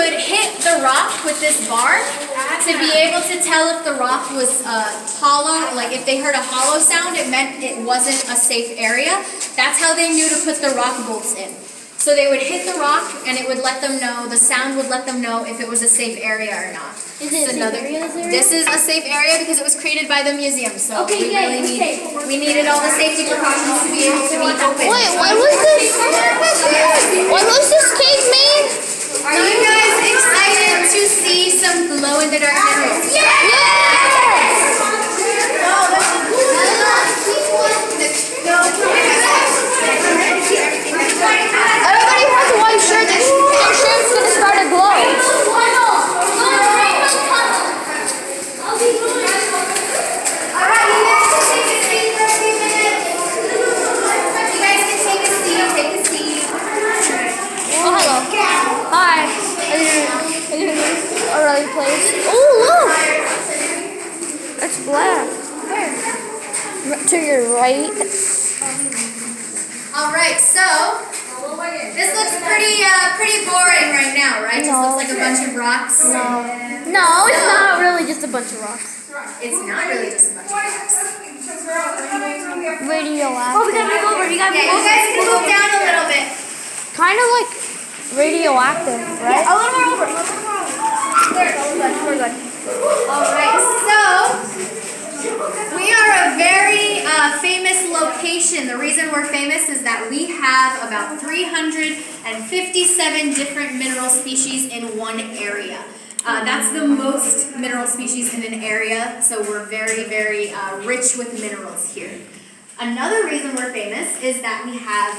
would hit the rock with this bar to be able to tell if the rock was hollow. Like if they heard a hollow sound, it meant it wasn't a safe area. That's how they knew to put the rock bolts in. So they would hit the rock, and it would let them know, the sound would let them know if it was a safe area or not. Is it a safe area, this area? This is a safe area because it was created by the museum, so okay, we needed all the safety precautions to be able to be open. Wait, what was this? What was this cave made? Are you guys excited to see some glow-in-the-dark minerals? Everybody has one shirt. Their shirt's gonna start to glow. Oh, hello. Hi. Alright, place. Oh, look. It's black. To your right. All right, so this looks pretty boring right now, right? Just looks like a bunch of rocks. No, it's not really just a bunch of rocks. It's not really just a bunch of rocks. Radioactive. Oh, we gotta move over. You gotta Yeah, move you guys can move down a little bit. Kind of like radioactive, right? Yeah, a little more over. There, we're good. All right, so we are a very famous location. The reason we're famous is that we have about 357 different mineral species in one area. That's the most mineral species in an area, so we're very, very rich with minerals here. Another reason we're famous is that we have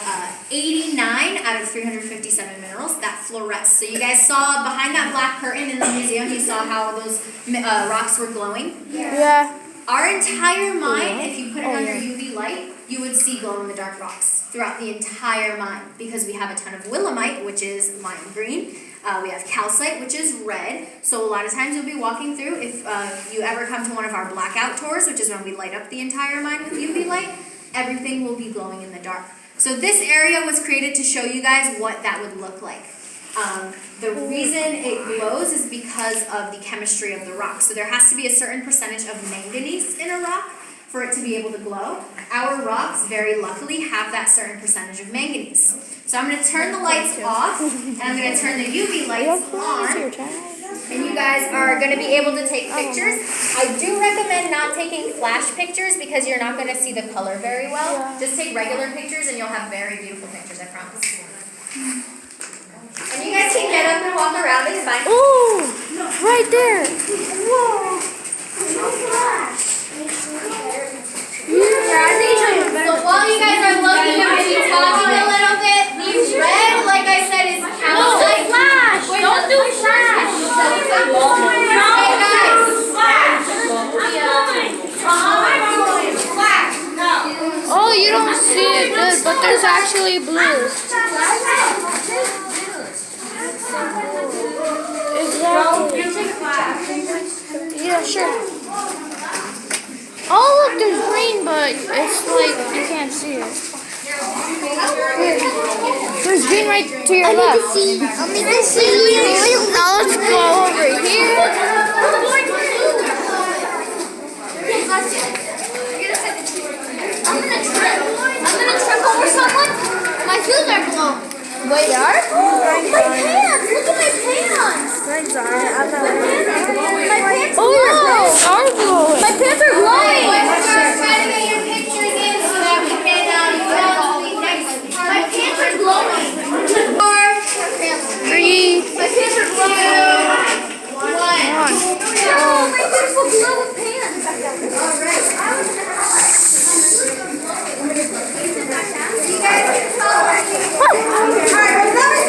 89 out of 357 minerals that fluoresce. So you guys saw behind that black curtain in the museum, you saw how those rocks were glowing? Yeah. Our entire mine, if you put it under UV light, you would see glow-in-the-dark rocks throughout the entire mine because we have a ton of willemite, which is lime green. We have calcite, which is red. So a lot of times you'll be walking through, if you ever come to one of our blackout tours, which is when we light up the entire mine with UV light, everything will be glowing in the dark. So this area was created to show you guys what that would look like. The reason it glows is because of the chemistry of the rock. So there has to be a certain percentage of manganese in a rock for it to be able to glow. Our rocks, very luckily, have that certain percentage of manganese. So I'm going to turn the lights off, and I'm going to turn the UV lights on, and you guys are going to be able to take pictures. I do recommend not taking flash pictures because you're not going to see the color very well. Just take regular pictures, and you'll have very beautiful pictures, I promise. And you guys can get up and walk around, it's fine. Ooh, right there. Whoa. No flash. So while you guys are looking, I'm going to be talking a little bit. The red, like I said, is calcite. Flash. Don't do flash. Hey guys. Oh, you don't see it good, but there's actually blue. Exactly. Yeah, sure. Oh, look, there's green, but it's like you can't see it. There's green right to your left. I need to see. Now let's go over here. I'm gonna trip over someone. My shoes are glowing. Wait, they are? My pants! Look at my pants! Mine's aren't. I'm not. My pants Oh, your pants are glowing. My pants are glowing! Try to get your pictures in so that we can My pants are glowing! 3, My pants are glowing! 1. Oh, my beautiful glowing pants! You guys can tell. Alright, remember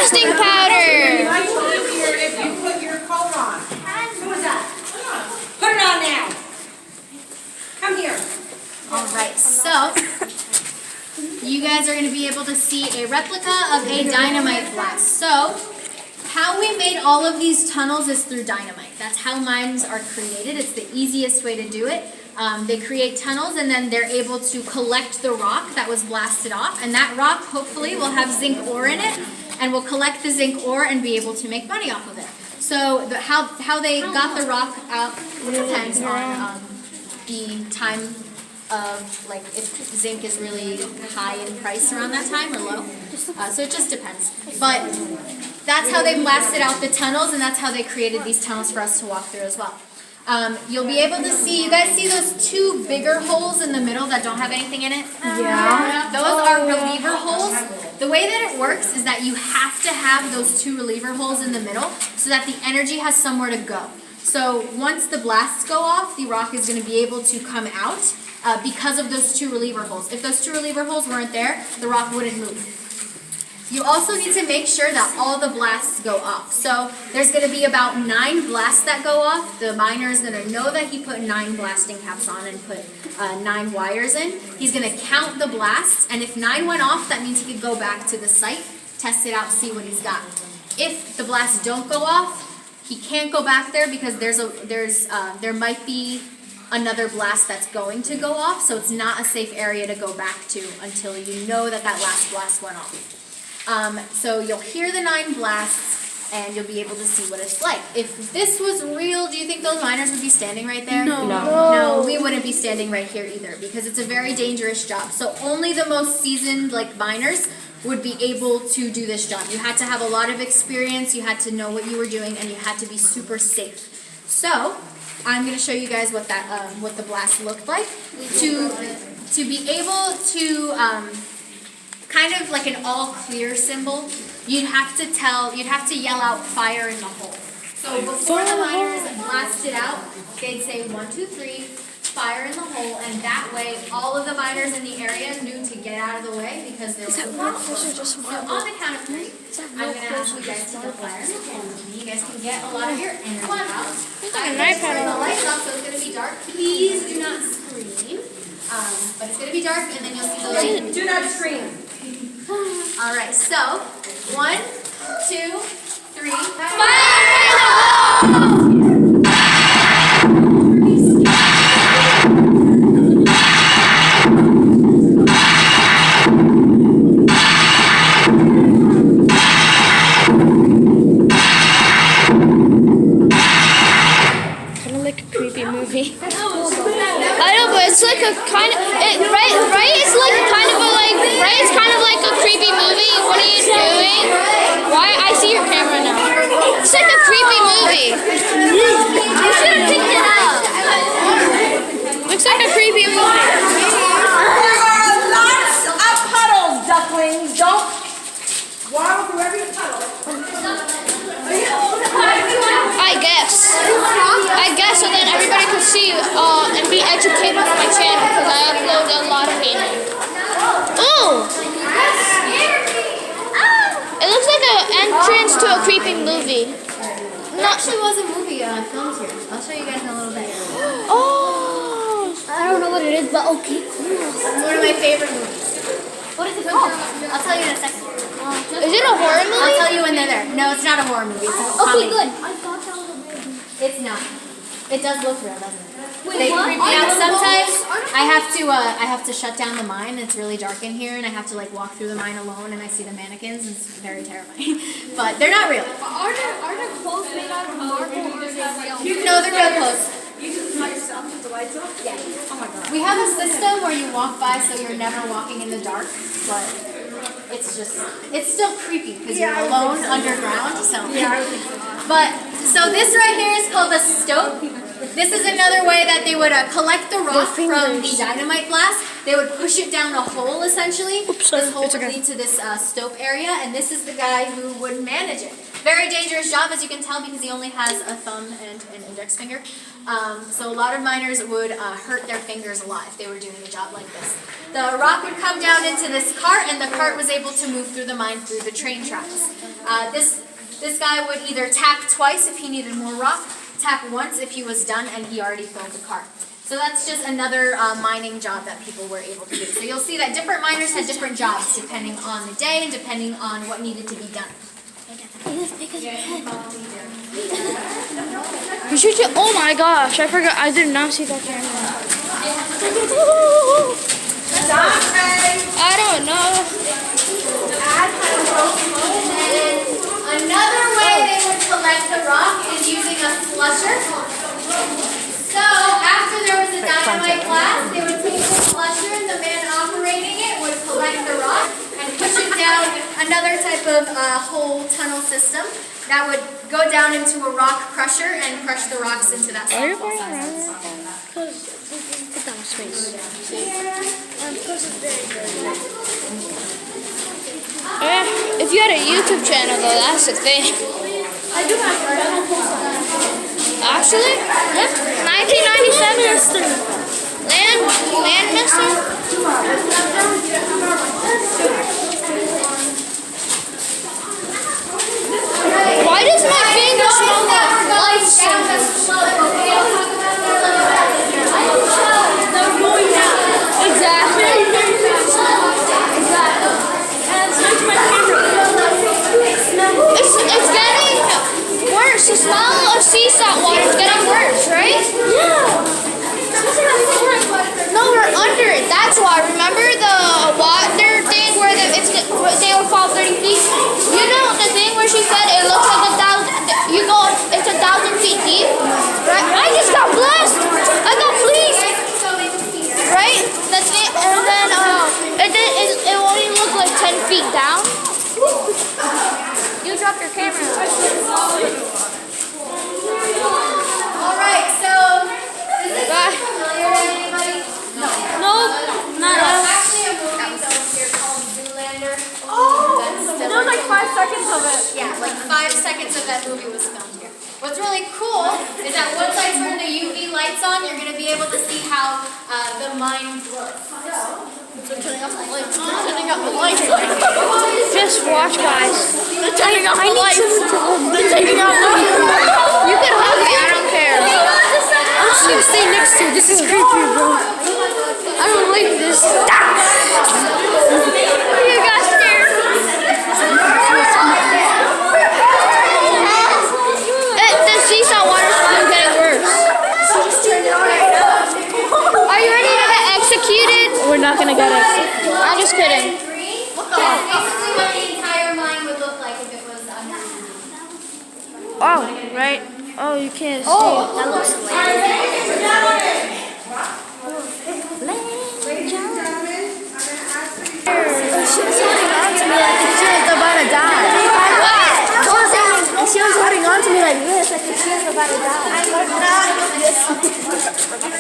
blasting powder. I told you here if you put your coat on. Who is that? Put it on now. Come here. Alright, so you guys are going to be able to see a replica of a dynamite blast. So, how we made all of these tunnels is through dynamite. That's how mines are created. It's the easiest way to do it. They create tunnels and then they're able to collect the rock that was blasted off. And that rock hopefully will have zinc ore in it and will collect the zinc ore and be able to make money off of it. So how they got the rock out depends on the time of, like, if zinc is really high in price around that time or low. So it just depends. But that's how they blasted out the tunnels, and that's how they created these tunnels for us to walk through as well. You'll be able to see, you guys see those two bigger holes in the middle that don't have anything in it? Yeah. Those are reliever holes. The way that it works is that you have to have those two reliever holes in the middle so that the energy has somewhere to go. So once the blasts go off, the rock is going to be able to come out because of those two reliever holes. If those two reliever holes weren't there, the rock wouldn't move. You also need to make sure that all the blasts go off. So there's going to be about 9 blasts that go off. The miner is going to know that he put 9 blasting caps on and put 9 wires in. He's going to count the blasts, and if 9 went off, that means he could go back to the site, test it out, see what he's got. If the blasts don't go off, he can't go back there because there might be another blast that's going to go off, so it's not a safe area to go back to until you know that that last blast went off. So you'll hear the 9 blasts, and you'll be able to see what it's like. If this was real, do you think those miners would be standing right there? No, we wouldn't be standing right here either, because it's a very dangerous job. So only the most seasoned, like, miners would be able to do this job. You had to have a lot of experience, you had to know what you were doing, and you had to be super safe. So I'm going to show you guys what that what the blast looked like. To be able to kind of like an all clear symbol, you'd have to yell out fire in the hole. So before the miners blasted out, they'd say 1, 2, 3, fire in the hole, and that way all of the miners in the area knew to get out of the way because there was a rock. So on the count of 3, I'm going to ask you guys to go fire, and you guys can get a lot of your energy out. I'm going to turn the lights off so it's going to be dark. Please do not scream. But it's going to be dark, and then you'll see the light. Do not scream. Alright, so 1, 2, 3, fire! Kind of like a creepy movie. I know, but it's like a kind of right. It's like kind of a right. It's kind of like a creepy movie. What are you doing? Why? I see your camera now. It's like a creepy movie. You should have picked it up. Looks like a creepy movie. There are lots of puddles, ducklings. Don't waddle through every puddle. I guess, so then everybody can see and be educated on my channel because I upload a lot of gaming. Oh! It looks like an entrance to a creepy movie. There actually was a movie filmed here. I'll show you guys in a little bit. Oh! I don't know what it is, but okay. It's one of my favorite movies. What is it called? I'll tell you in a second. Is it a horror I'll movie? tell you when they're there. No, it's not a horror movie. It's a Okay, comedy. good. I thought that was a movie. It's not. It does look real, doesn't it? Wait, They what? creep me out sometimes. I have to shut down the mine. It's really dark in here, and I have to like walk through the mine alone, and I see the mannequins. And it's very terrifying. But they're not real. Are there clothes made out of marble or is it real? No, they're real close. You just cut yourself with the lights off? Yeah. Oh my god. We have a system where you walk by, so you're never walking in the dark, but it's still creepy because you're alone underground. So, but so this right here is called a stope. This is another way that they would collect the rock from the dynamite blast. They would push it down a hole essentially. This hole would lead to this stope area, and this is the guy who would manage it. Very dangerous job, as you can tell, because he only has a thumb and an index finger. So a lot of miners would hurt their fingers a lot if they were doing a job like this. the rock would come down into this cart, and the cart was able to move through the mine through the train tracks. This guy would either tap twice if he needed more rock, tap once if he was done and he already filled the cart. So that's just another mining job that people were able to do. So you'll see that different miners had different jobs depending on the day and depending on what needed to be done. You should just, oh my gosh, I forgot, I did not see that camera. I don't know. Another way they would collect the rock is using a slusher. So after there was a dynamite blast, they would take the slusher and the man operating it would collect the rock and push it down another type of hole tunnel system that would go down into a rock crusher and crush the rocks into that softball size. Put that in space. If you had a YouTube channel though, that's the thing. I do have Actually, yep, 1997. Land missile. Why does my finger smell like life symbols? Exactly. It's getting worse. The smell of sea salt water is getting worse, right? Yeah. No, we're under it. That's why. Remember the water thing where they will fall 30 feet? You know the thing where she said it looks like 1,000. You go, it's 1,000 feet deep, right? I just got blessed. I got fleeced, right? That's it. And then it only looked like 10 feet down. You dropped your camera. Alright, so is this familiar to anybody? No, not There's us. actually a movie over here called Zoolander. There was like 5 seconds of it. Yeah, like 5 seconds of that movie was filmed here. What's really cool is that once I turn the UV lights on, you're going to be able to see how the mine looks. Turning off the lights. Turning off the lights. Just watch, guys. They're turning off the lights. They're taking off the lights. You can hug me, I don't care. I'm just gonna stay next to you. This is creepy, bro. I don't like this. You got scared. The sea salt water's still getting worse. Are you ready to get executed? We're not gonna get executed. I'm just kidding. That's basically what the entire mine would look like if it was under. Oh, right. Oh, you can't see. Oh, That looks She was holding on to me like she was about to die. She was holding on to me like this, like she was about to die.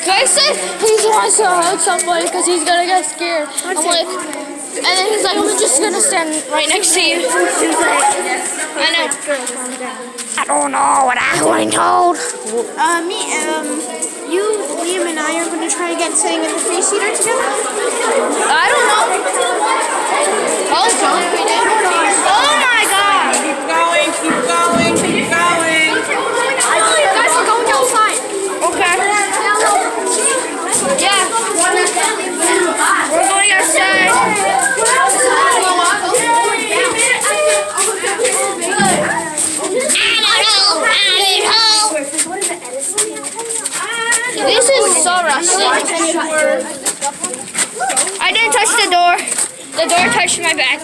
Guy said he wants to hug somebody because he's gonna get scared. I'm like, and then he's like, I'm just gonna stand right next to you. I know. I don't know what I'm going told. You, Liam, and I are going to try to get sitting in the 3-seater together. I don't know. Oh my god. Keep going, keep going, keep going. You guys are going outside. Okay. Yeah. We're going outside. This is so rusty. I didn't touch the door. The door touched my back.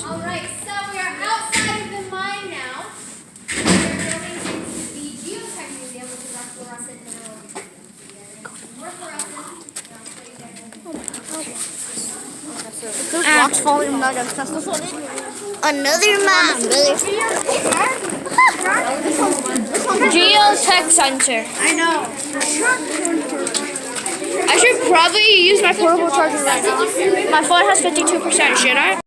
Alright, so we are outside of the mine now. We are going into the Geotech Museum, which is our fluorescent mineral museum. More fluorescent. There's rocks falling. I'm not going to touch this one. Another mom, really. Geotech Center. I know. I should probably use my portable charger right now. My phone has 52%, should I?